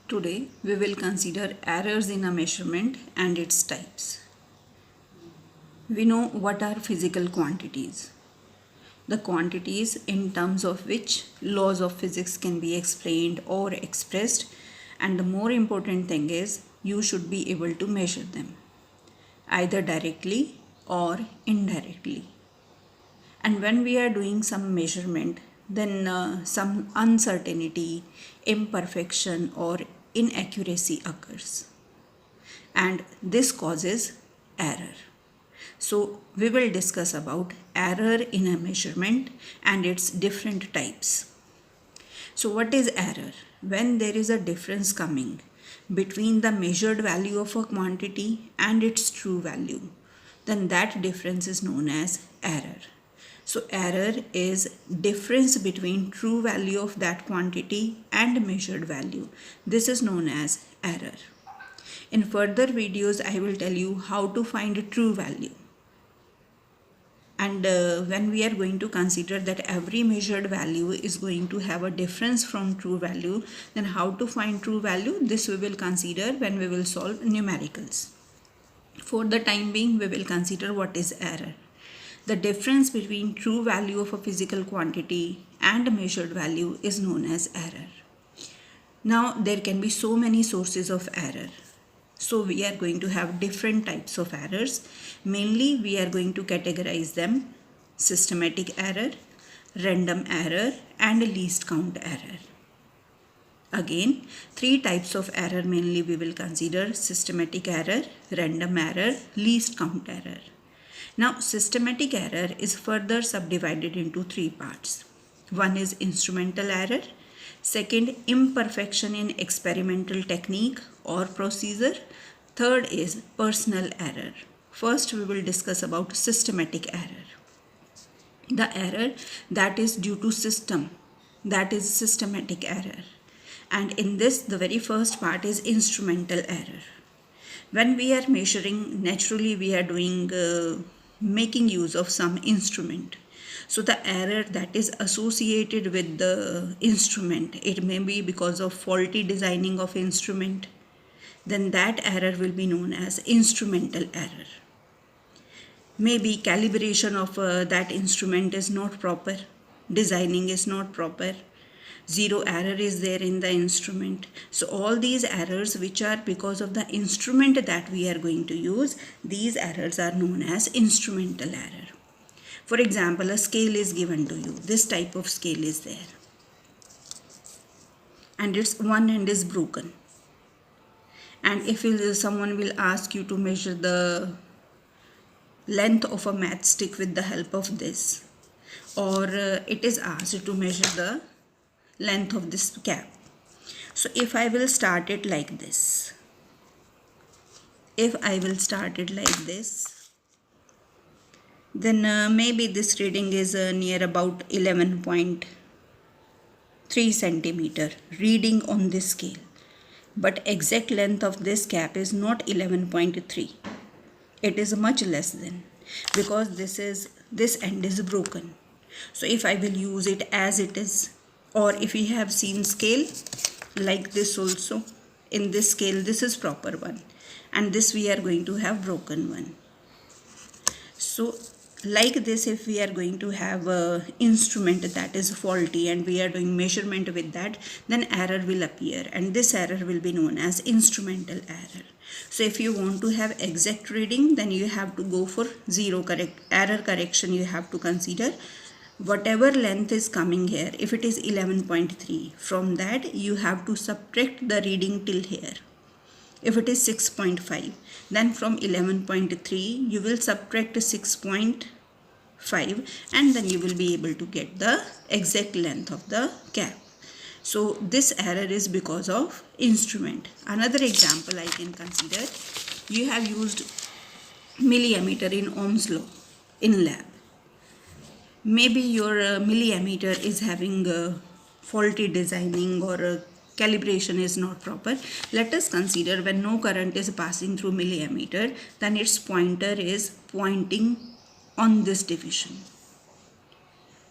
Today we will consider errors in a measurement and its types. We know what are physical quantities. The quantities in terms of which laws of physics can be explained or expressed, and the more important thing is you should be able to measure them either directly or indirectly. And when we are doing some measurement, then some uncertainty, imperfection, or inaccuracy occurs, and this causes error. So we will discuss about error in a measurement and its different types. So what is error? When there is a difference coming between the measured value of a quantity and its true value, then that difference is known as error. So error is difference between true value of that quantity and measured value. This is known as error. In further videos, I will tell you how to find a true value. And when we are going to consider that every measured value is going to have a difference from true value, then how to find true value, this we will consider when we will solve numericals. For the time being, we will consider what is error. The difference between true value of a physical quantity and measured value is known as error. Now there can be so many sources of error. So we are going to have different types of errors. Mainly we are going to categorize them: systematic error, random error, and least count error. Again, three types of error mainly we will consider: systematic error, random error, least count error. Now systematic error is further subdivided into three parts. One is instrumental error, second imperfection in experimental technique or procedure, third is personal error. First we will discuss about systematic error. The error that is due to system, that is systematic error. And in this, the very first part is instrumental error. When we are measuring, naturally we are doing making use of some instrument. So the error that is associated with the instrument, it may be because of faulty designing of instrument, then that error will be known as instrumental error. Maybe calibration of that instrument is not proper, designing is not proper, zero error is there in the instrument. So all these errors which are because of the instrument that we are going to use, these errors are known as instrumental error. For example, a scale is given to you. This type of scale is there, and its one end is broken. And if someone will ask you to measure the length of a matchstick with the help of this, or it is asked to measure the length of this cap. So if I will start it like this, then maybe this reading is near about 11.3 centimeter reading on this scale, but exact length of this cap is not 11.3. It is much less than, because this end is broken. So if I will use it as it is, or if we have seen scale like this also, in this scale this is proper one, and this we are going to have broken one. So like this, if we are going to have a instrument that is faulty and we are doing measurement with that, then error will appear, and this error will be known as instrumental error. So if you want to have exact reading, then you have to go for error correction. You have to consider whatever length is coming here. If it is 11.3, from that you have to subtract the reading till here. If it is 6.5, then from 11.3 you will subtract 6.5, and then you will be able to get the exact length of the cap. So this error is because of instrument. Another example I can consider, you have used milliammeter in Ohm's law in lab. Maybe your milliammeter is having faulty designing, or calibration is not proper. Let us consider when no current is passing through milliammeter, then its pointer is pointing on this division.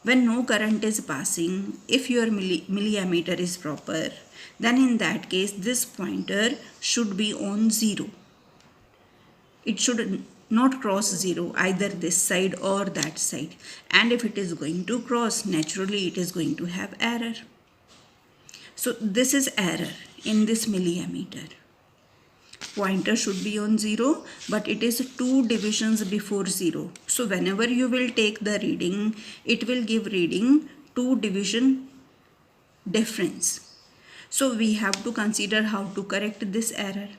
When no current is passing, if your milliammeter is proper, then in that case this pointer should be on 0. It should not cross 0 either this side or that side, and if it is going to cross, naturally it is going to have error. So this is error in this milliammeter. Pointer should be on 0, but it is 2 divisions before 0. So whenever you will take the reading, it will give reading 2 division difference. So we have to consider how to correct this error.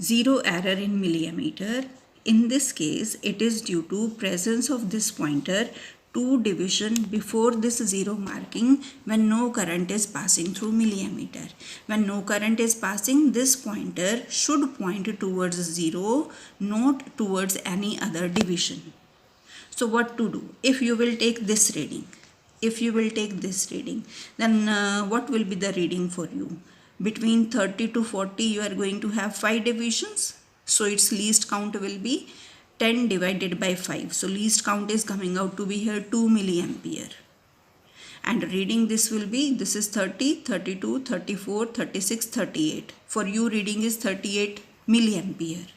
0 error in milliammeter. In this case, it is due to presence of this pointer 2 division before this 0 marking when no current is passing through milliammeter. When no current is passing, this pointer should point towards 0, not towards any other division. So what to do? If you will take this reading, then what will be the reading for you? Between 30 to 40 you are going to have 5 divisions. So its least count will be 10 divided by 5. So least count is coming out to be here 2 milliampere. And reading this will be, this is 30, 32, 34, 36, 38. For you reading is 38 milliampere.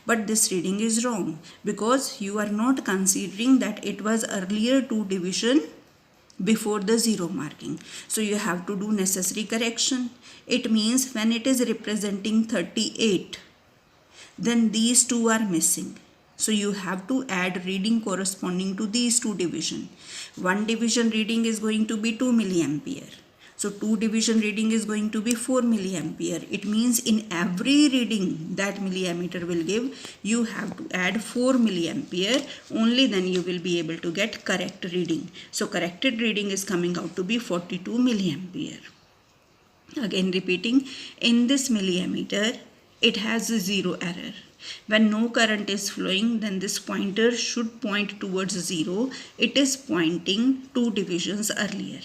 But this reading is wrong because you are not considering that it was earlier 2 division before the 0 marking. So you have to do necessary correction. It means when it is representing 38, then these two are missing. So you have to add reading corresponding to these 2 division. 1 division reading is going to be 2 milliampere. So 2 division reading is going to be 4 milliampere. It means in every reading that milliammeter will give, you have to add 4 milliampere. Only then you will be able to get correct reading. So corrected reading is coming out to be 42 milliampere. Again repeating, in this milliammeter, it has 0 error. When no current is flowing, then this pointer should point towards 0. It is pointing 2 divisions earlier.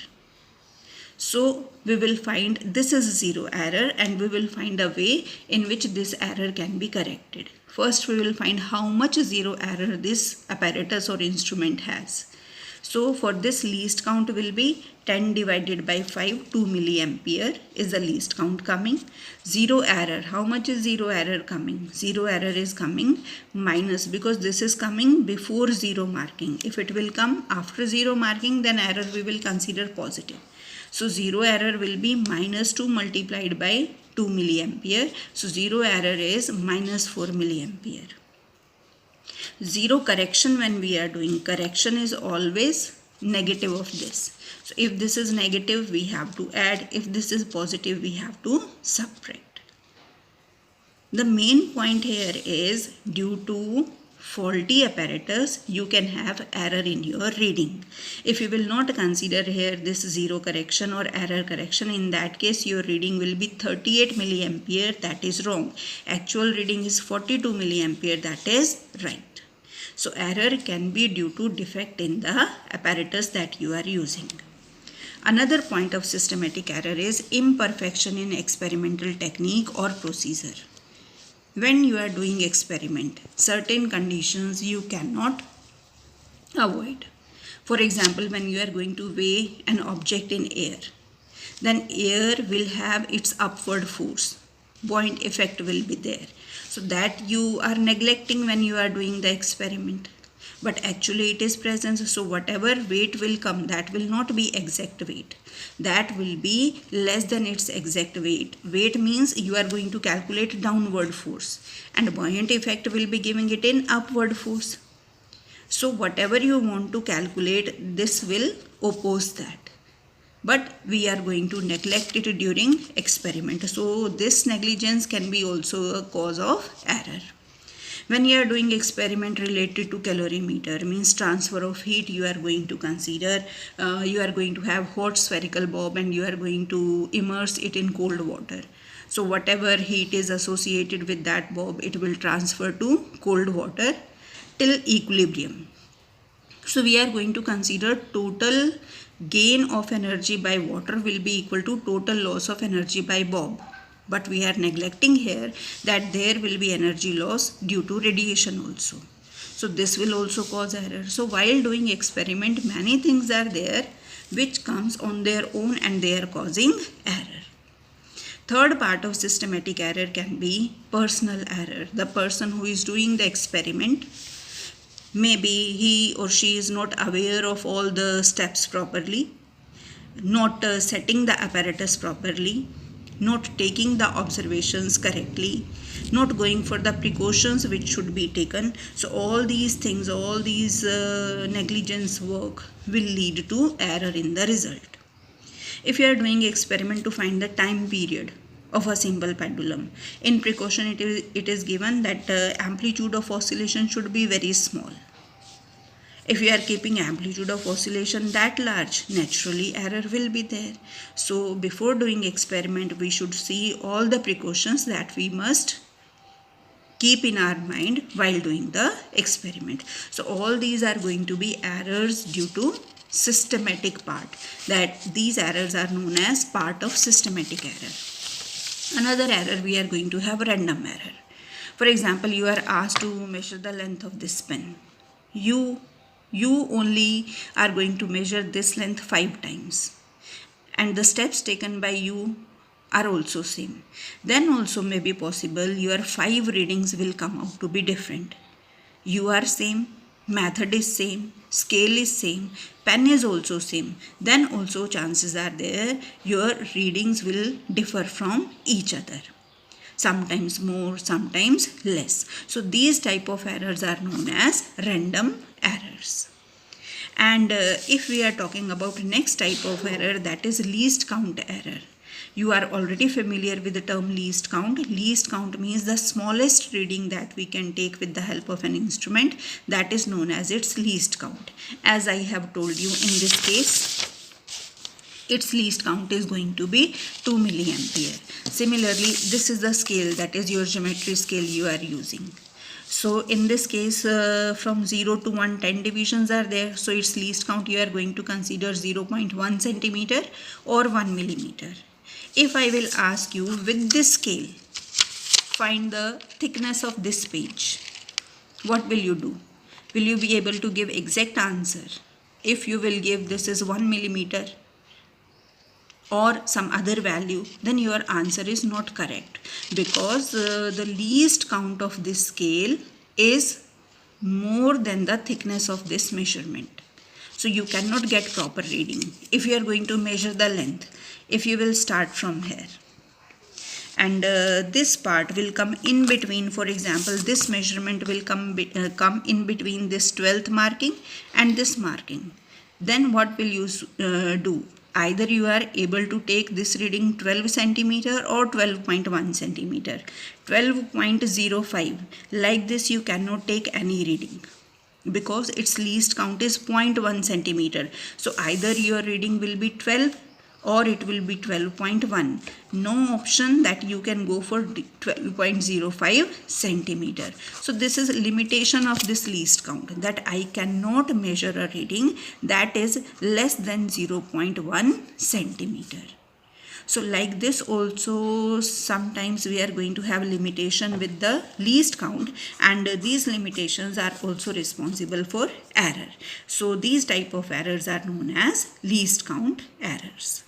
So we will find this is 0 error, and we will find a way in which this error can be corrected. First we will find how much 0 error this apparatus or instrument has. So for this, least count will be 10 divided by 5, 2 milliampere is the least count coming. 0 error, how much is 0 error coming? 0 error is coming minus, because this is coming before 0 marking. If it will come after 0 marking, then error we will consider positive. So 0 error will be minus 2 multiplied by 2 milliampere. So 0 error is minus 4 milliampere. 0 correction, when we are doing correction, is always negative of this. So if this is negative, we have to add. If this is positive, we have to subtract. The main point here is, due to faulty apparatus, you can have error in your reading. If you will not consider here this 0 correction or error correction, in that case your reading will be 38 milliampere. That is wrong. Actual reading is 42 milliampere. That is right. So error can be due to defect in the apparatus that you are using. Another point of systematic error is imperfection in experimental technique or procedure. When you are doing experiment, certain conditions you cannot avoid. For example, when you are going to weigh an object in air, then air will have its upward force. Buoyant effect will be there. So that you are neglecting when you are doing the experiment. But actually it is present. So whatever weight will come, that will not be exact weight. That will be less than its exact weight. Weight means you are going to calculate downward force. And buoyant effect will be giving it in upward force. So whatever you want to calculate, this will oppose that. But we are going to neglect it during experiment. So this negligence can be also a cause of error. When you are doing experiment related to calorimeter, means transfer of heat, you are going to consider, you are going to have hot spherical bob and you are going to immerse it in cold water. So whatever heat is associated with that bob, it will transfer to cold water till equilibrium. So we are going to consider total gain of energy by water will be equal to total loss of energy by bob. But we are neglecting here that there will be energy loss due to radiation also. So this will also cause error. So while doing experiment, many things are there which comes on their own and they are causing error. Third part of systematic error can be personal error. The person who is doing the experiment, maybe he or she is not aware of all the steps properly, not setting the apparatus properly, not taking the observations correctly, not going for the precautions which should be taken. So all these things, all these negligence work will lead to error in the result. If you are doing experiment to find the time period of a simple pendulum, in precaution it is given that amplitude of oscillation should be very small. If you are keeping amplitude of oscillation that large, naturally error will be there. So before doing experiment, we should see all the precautions that we must keep in our mind while doing the experiment. So all these are going to be errors due to systematic part. That these errors are known as part of systematic error. Another error we are going to have random error. For example, you are asked to measure the length of this pen. You only are going to measure this length 5 times, and the steps taken by you are also same. Then also may be possible your 5 readings will come out to be different. You are same, method is same, scale is same, pen is also same. Then also chances are there your readings will differ from each other. Sometimes more, sometimes less. So these type of errors are known as random errors. And if we are talking about next type of error, that is least count error. You are already familiar with the term least count. Least count means the smallest reading that we can take with the help of an instrument. That is known as its least count. As I have told you, in this case, its least count is going to be 2 milliampere. Similarly, this is the scale, that is your geometry scale you are using. So in this case, from 0 to 1, 10 divisions are there. So its least count you are going to consider 0.1 centimeter or 1 millimeter. If I will ask you with this scale, find the thickness of this page, what will you do? Will you be able to give exact answer? If you will give this is 1 millimeter or some other value, then your answer is not correct, because the least count of this scale is more than the thickness of this measurement. So you cannot get proper reading. If you are going to measure the length, if you will start from here, and this part will come in between, for example, this measurement will come in between this 12th marking and this marking, then what will you do? Either you are able to take this reading 12 centimeter or 12.1 centimeter, 12.05. Like this you cannot take any reading, because its least count is 0.1 centimeter. So either your reading will be 12 or it will be 12.1. No option that you can go for 12.05 centimeter. So this is a limitation of this least count, that I cannot measure a reading that is less than 0.1 centimeter. So like this also, sometimes we are going to have limitation with the least count, and these limitations are also responsible for error. So these type of errors are known as least count errors.